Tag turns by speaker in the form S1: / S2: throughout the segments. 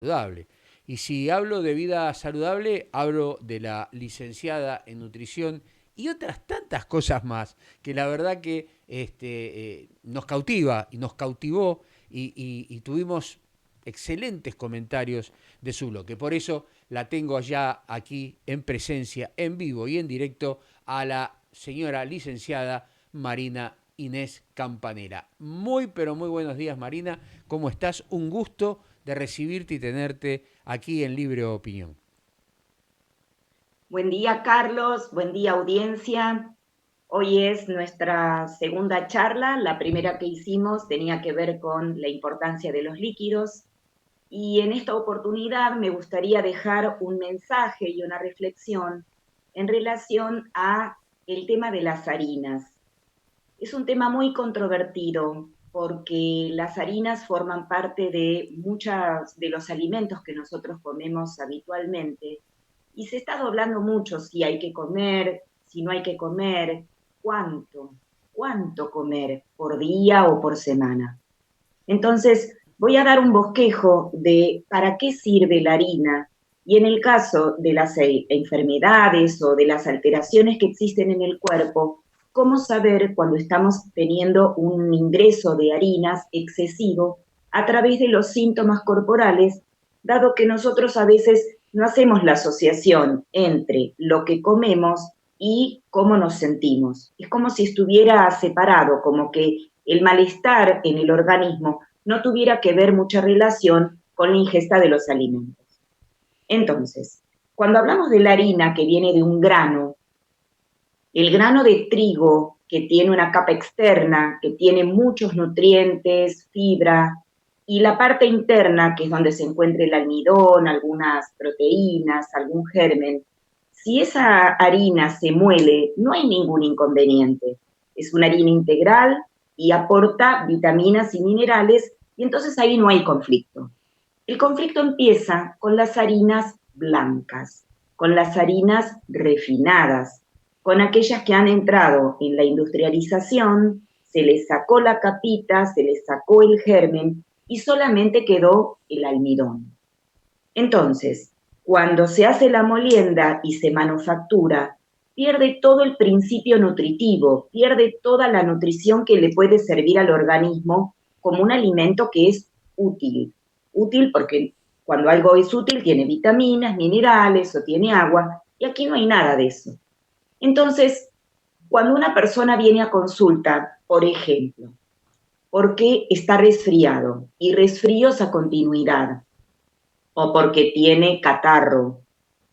S1: saludable. Y si hablo de vida saludable, hablo de la licenciada en nutrición y otras tantas cosas más, que la verdad que nos cautiva y nos cautivó y tuvimos excelentes comentarios de su bloque. Por eso la tengo allá aquí en presencia, en vivo y en directo, a la señora licenciada Marina Inés Campanella. Muy, pero muy buenos días, Marina. ¿Cómo estás? Un gusto de recibirte y tenerte aquí en Libre Opinión.
S2: Buen día, Carlos. Buen día, audiencia. Hoy es nuestra segunda charla. La primera que hicimos tenía que ver con la importancia de los líquidos. Y en esta oportunidad me gustaría dejar un mensaje y una reflexión en relación a el tema de las harinas. Es un tema muy controvertido porque las harinas forman parte de muchos de los alimentos que nosotros comemos habitualmente y se está hablando mucho si hay que comer, si no hay que comer, cuánto comer por día o por semana. Entonces, voy a dar un bosquejo de para qué sirve la harina y en el caso de las enfermedades o de las alteraciones que existen en el cuerpo, cómo saber cuando estamos teniendo un ingreso de harinas excesivo a través de los síntomas corporales, dado que nosotros a veces no hacemos la asociación entre lo que comemos y cómo nos sentimos. Es como si estuviera separado, como que el malestar en el organismo no tuviera que ver mucha relación con la ingesta de los alimentos. Entonces, cuando hablamos de la harina que viene de un grano, el grano de trigo que tiene una capa externa, que tiene muchos nutrientes, fibra, y la parte interna, que es donde se encuentra el almidón, algunas proteínas, algún germen, si esa harina se muele, no hay ningún inconveniente. Es una harina integral y aporta vitaminas y minerales, y entonces ahí no hay conflicto. El conflicto empieza con las harinas blancas, con las harinas refinadas, con aquellas que han entrado en la industrialización, se les sacó la capita, se les sacó el germen y solamente quedó el almidón. Entonces, cuando se hace la molienda y se manufactura, pierde todo el principio nutritivo, pierde toda la nutrición que le puede servir al organismo como un alimento que es útil. Útil porque cuando algo es útil tiene vitaminas, minerales o tiene agua, y aquí no hay nada de eso. Entonces, cuando una persona viene a consulta, por ejemplo, porque está resfriado y resfríos a continuidad, o porque tiene catarro,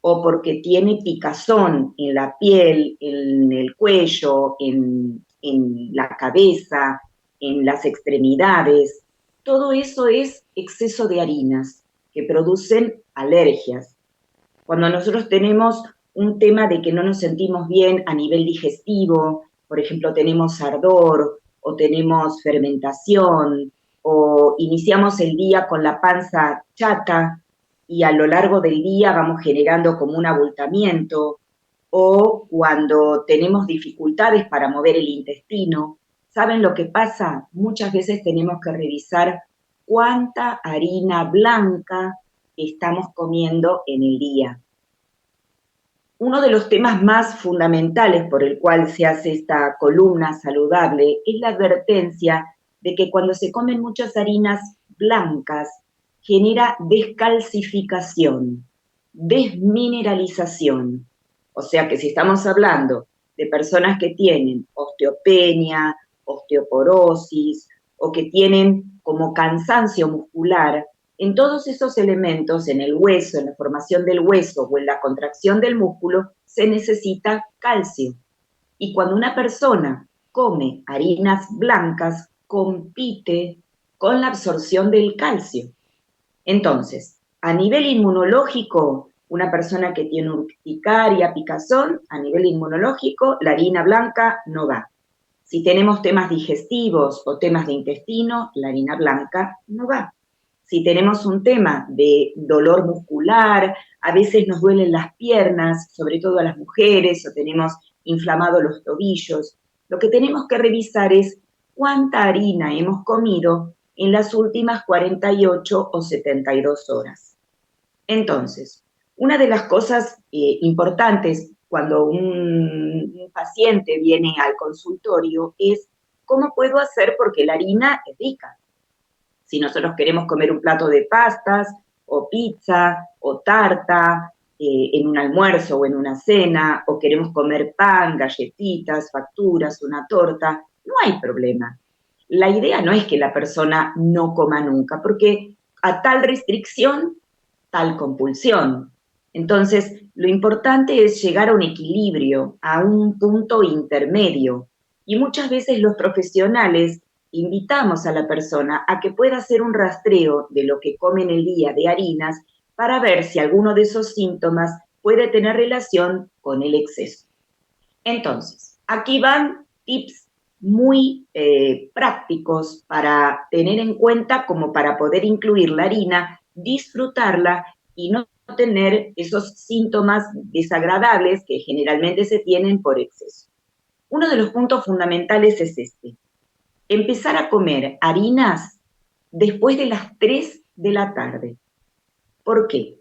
S2: o porque tiene picazón en la piel, en el cuello, en la cabeza, en las extremidades, todo eso es exceso de harinas que producen alergias. Cuando nosotros tenemos un tema de que no nos sentimos bien a nivel digestivo, por ejemplo, tenemos ardor o tenemos fermentación o iniciamos el día con la panza chata y a lo largo del día vamos generando como un abultamiento, o cuando tenemos dificultades para mover el intestino, ¿saben lo que pasa? Muchas veces tenemos que revisar cuánta harina blanca estamos comiendo en el día. Uno de los temas más fundamentales por el cual se hace esta columna saludable es la advertencia de que cuando se comen muchas harinas blancas genera descalcificación, desmineralización. O sea que si estamos hablando de personas que tienen osteopenia, osteoporosis o que tienen como cansancio muscular, en todos esos elementos, en el hueso, en la formación del hueso o en la contracción del músculo, se necesita calcio. Y cuando una persona come harinas blancas, compite con la absorción del calcio. Entonces, a nivel inmunológico, una persona que tiene urticaria, picazón, a nivel inmunológico, la harina blanca no va. Si tenemos temas digestivos o temas de intestino, la harina blanca no va. Si tenemos un tema de dolor muscular, a veces nos duelen las piernas, sobre todo a las mujeres, o tenemos inflamados los tobillos, lo que tenemos que revisar es cuánta harina hemos comido en las últimas 48 o 72 horas. Entonces, una de las cosas importantes cuando un paciente viene al consultorio es cómo puedo hacer porque la harina es rica. Si nosotros queremos comer un plato de pastas o pizza o tarta en un almuerzo o en una cena, o queremos comer pan, galletitas, facturas, una torta, no hay problema. La idea no es que la persona no coma nunca, porque a tal restricción, tal compulsión. Entonces, lo importante es llegar a un equilibrio, a un punto intermedio. Y muchas veces los profesionales invitamos a la persona a que pueda hacer un rastreo de lo que come en el día de harinas para ver si alguno de esos síntomas puede tener relación con el exceso. Entonces, aquí van tips muy prácticos para tener en cuenta como para poder incluir la harina, disfrutarla y no tener esos síntomas desagradables que generalmente se tienen por exceso. Uno de los puntos fundamentales es este: empezar a comer harinas después de las 3 de la tarde. ¿Por qué?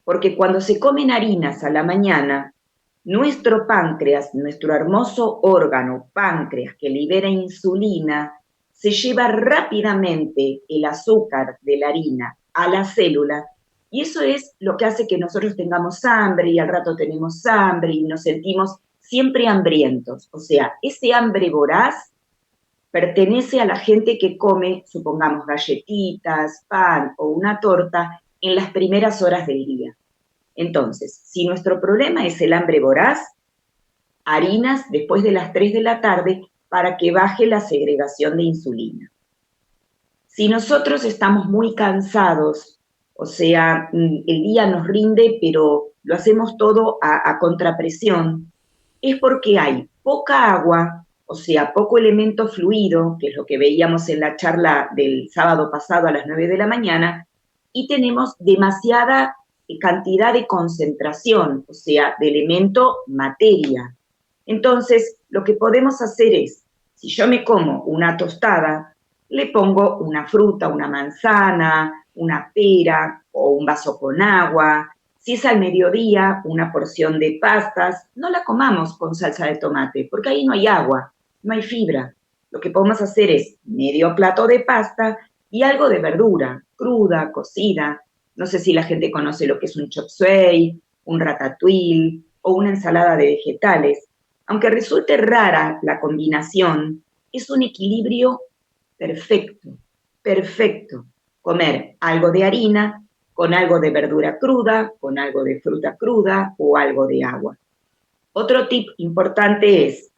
S2: Porque cuando se comen harinas a la mañana, nuestro páncreas, nuestro hermoso órgano páncreas que libera insulina, se lleva rápidamente el azúcar de la harina a la célula, y eso es lo que hace que nosotros tengamos hambre y al rato tenemos hambre y nos sentimos siempre hambrientos. O sea, ese hambre voraz pertenece a la gente que come, supongamos, galletitas, pan o una torta en las primeras horas del día. Entonces, si nuestro problema es el hambre voraz, harinas después de las 3 de la tarde para que baje la segregación de insulina. Si nosotros estamos muy cansados, o sea, el día nos rinde, pero lo hacemos todo a contrapresión, es porque hay poca agua, o sea, poco elemento fluido, que es lo que veíamos en la charla del sábado pasado a las 9 de la mañana, y tenemos demasiada cantidad de concentración, o sea, de elemento materia. Entonces, lo que podemos hacer es, si yo me como una tostada, le pongo una fruta, una manzana, una pera o un vaso con agua. Si es al mediodía, una porción de pastas, no la comamos con salsa de tomate, porque ahí no hay agua, no hay fibra. Lo que podemos hacer es medio plato de pasta y algo de verdura, cruda, cocida. No sé si la gente conoce lo que es un chop suey, un ratatouille o una ensalada de vegetales. Aunque resulte rara la combinación, es un equilibrio perfecto, perfecto. Comer algo de harina con algo de verdura cruda, con algo de fruta cruda o algo de agua. Otro tip importante es,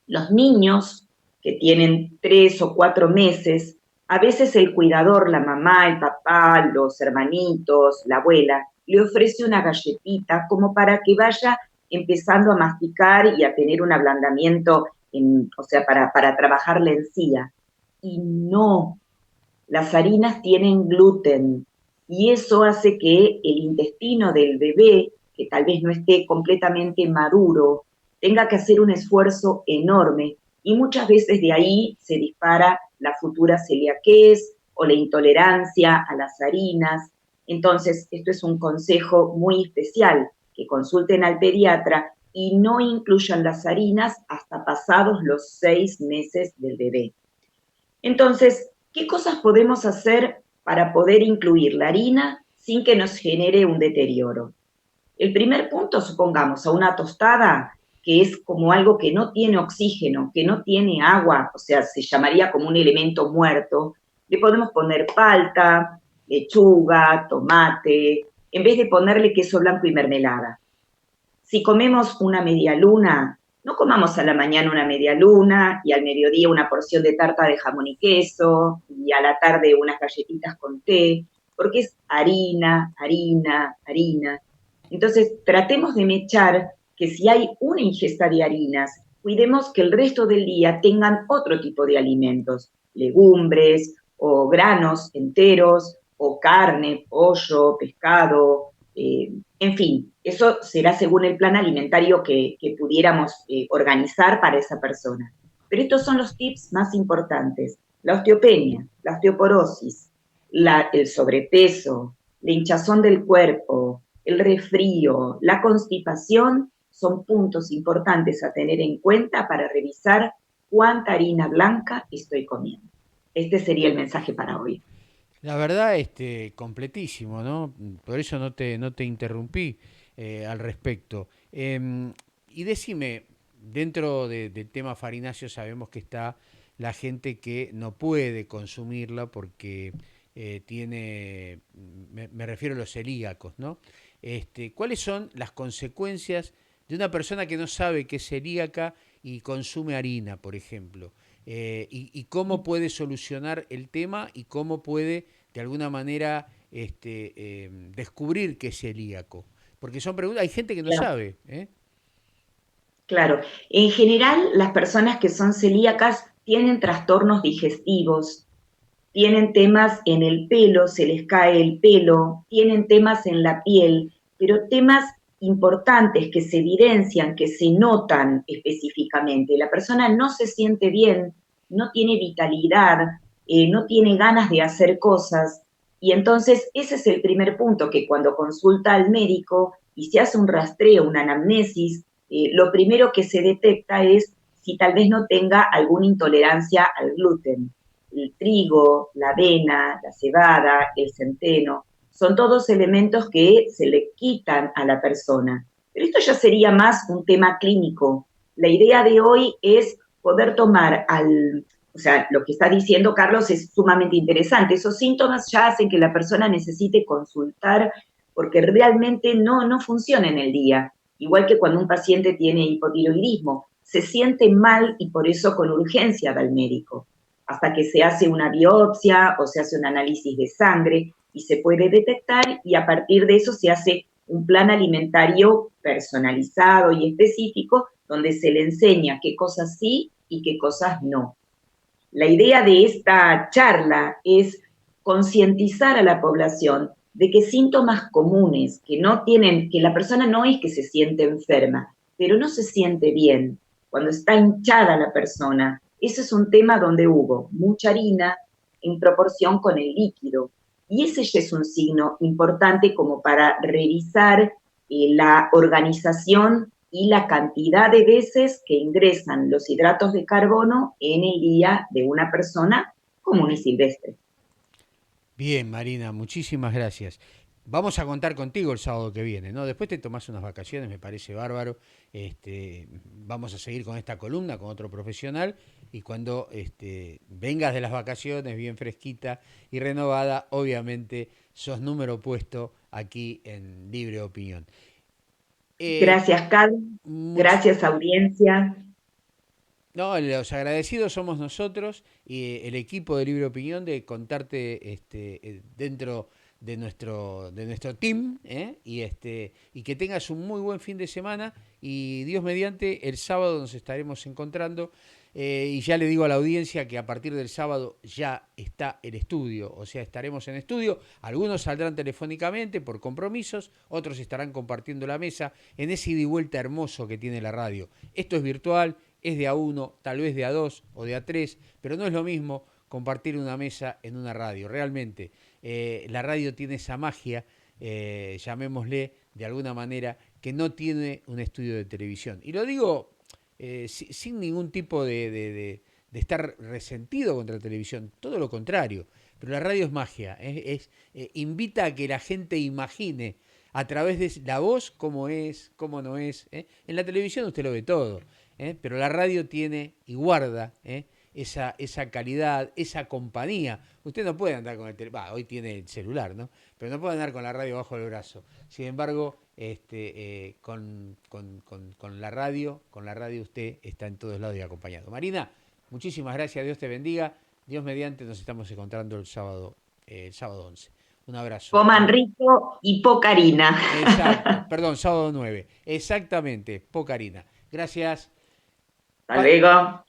S2: los niños que tienen 3 o 4 meses, a veces el cuidador, la mamá, el papá, los hermanitos, la abuela, le ofrece una galletita como para que vaya empezando a masticar y a tener un ablandamiento, o sea, para trabajar la encía. Y no, las harinas tienen gluten y eso hace que el intestino del bebé, que tal vez no esté completamente maduro, tenga que hacer un esfuerzo enorme y muchas veces de ahí se dispara la futura celiaquez o la intolerancia a las harinas. Entonces, esto es un consejo muy especial, que consulten al pediatra y no incluyan las harinas hasta pasados los 6 meses del bebé. Entonces, ¿qué cosas podemos hacer para poder incluir la harina sin que nos genere un deterioro? El primer punto, supongamos, a una tostada, que es como algo que no tiene oxígeno, que no tiene agua, o sea, se llamaría como un elemento muerto, le podemos poner palta, lechuga, tomate, en vez de ponerle queso blanco y mermelada. Si comemos una media luna, no comamos a la mañana una media luna y al mediodía una porción de tarta de jamón y queso y a la tarde unas galletitas con té, porque es harina, harina, harina. Entonces, tratemos de mechar que si hay una ingesta de harinas, cuidemos que el resto del día tengan otro tipo de alimentos, legumbres o granos enteros o carne, pollo, pescado, en fin, eso será según el plan alimentario que pudiéramos organizar para esa persona. Pero estos son los tips más importantes. La osteopenia, la osteoporosis, el sobrepeso, la hinchazón del cuerpo, el resfrío, la constipación, son puntos importantes a tener en cuenta para revisar cuánta harina blanca estoy comiendo. Este sería el mensaje para hoy.
S1: La verdad, completísimo, ¿no? Por eso no te interrumpí al respecto. Y decime, dentro del tema farináceo sabemos que está la gente que no puede consumirla porque me refiero a los celíacos, ¿no? ¿Cuáles son las consecuencias de una persona que no sabe que es celíaca y consume harina, por ejemplo? Y cómo puede solucionar el tema y cómo puede de alguna manera descubrir que es celíaco. Porque son preguntas, hay gente que no
S2: Claro.
S1: sabe, ¿eh?
S2: Claro, en general las personas que son celíacas tienen trastornos digestivos, tienen temas en el pelo, se les cae el pelo, tienen temas en la piel, pero temas importantes que se evidencian, que se notan específicamente. La persona no se siente bien, no tiene vitalidad, no tiene ganas de hacer cosas. Y entonces ese es el primer punto, que cuando consulta al médico y se hace un rastreo, una anamnesis, lo primero que se detecta es si tal vez no tenga alguna intolerancia al gluten. El trigo, la avena, la cebada, el centeno, son todos elementos que se le quitan a la persona. Pero esto ya sería más un tema clínico. La idea de hoy es poder tomar o sea, lo que está diciendo Carlos es sumamente interesante. Esos síntomas ya hacen que la persona necesite consultar porque realmente no funciona en el día. Igual que cuando un paciente tiene hipotiroidismo, se siente mal y por eso con urgencia va al médico hasta que se hace una biopsia o se hace un análisis de sangre y se puede detectar y a partir de eso se hace un plan alimentario personalizado y específico donde se le enseña qué cosas sí y qué cosas no. La idea de esta charla es concientizar a la población de que síntomas comunes que no tienen, que la persona no es que se siente enferma, pero no se siente bien, cuando está hinchada la persona, ese es un tema donde hubo mucha harina en proporción con el líquido. Y ese ya es un signo importante como para revisar la organización y la cantidad de veces que ingresan los hidratos de carbono en el día de una persona común y silvestre.
S1: Bien, Marina, muchísimas gracias. Vamos a contar contigo el sábado que viene, ¿no? Después te tomás unas vacaciones, me parece bárbaro. Vamos a seguir con esta columna con otro profesional y cuando vengas de las vacaciones bien fresquita y renovada, obviamente sos número puesto aquí en Libre Opinión. Eh,
S2: Gracias, Carlos.
S1: much-
S2: Gracias, audiencia.
S1: No, los agradecidos somos nosotros y el equipo de Libre Opinión de contarte dentro de nuestro team, ¿eh? Y que tengas un muy buen fin de semana y Dios mediante el sábado nos estaremos encontrando y ya le digo a la audiencia que a partir del sábado ya está el estudio, o sea, estaremos en estudio, algunos saldrán telefónicamente por compromisos, otros estarán compartiendo la mesa en ese ida y vuelta hermoso que tiene la radio. Esto es virtual, es de a uno, tal vez de a dos o de a tres, pero no es lo mismo compartir una mesa en una radio. Realmente, la radio tiene esa magia, llamémosle de alguna manera, que no tiene un estudio de televisión. Y lo digo sin ningún tipo de estar resentido contra la televisión, todo lo contrario. Pero la radio es magia, invita a que la gente imagine a través de la voz cómo es, cómo no es. En la televisión usted lo ve todo, pero la radio tiene y guarda esa calidad, esa compañía. Usted no puede andar con el teléfono, hoy tiene el celular, ¿no? Pero no puede andar con la radio bajo el brazo. Sin embargo, con la radio usted está en todos lados y acompañado. Marina, muchísimas gracias, Dios te bendiga. Dios mediante nos estamos encontrando el sábado 11. Un abrazo.
S2: Coman rico y poca harina.
S1: Exacto, perdón, sábado 9. Exactamente, poca harina. Gracias.
S2: Hasta luego.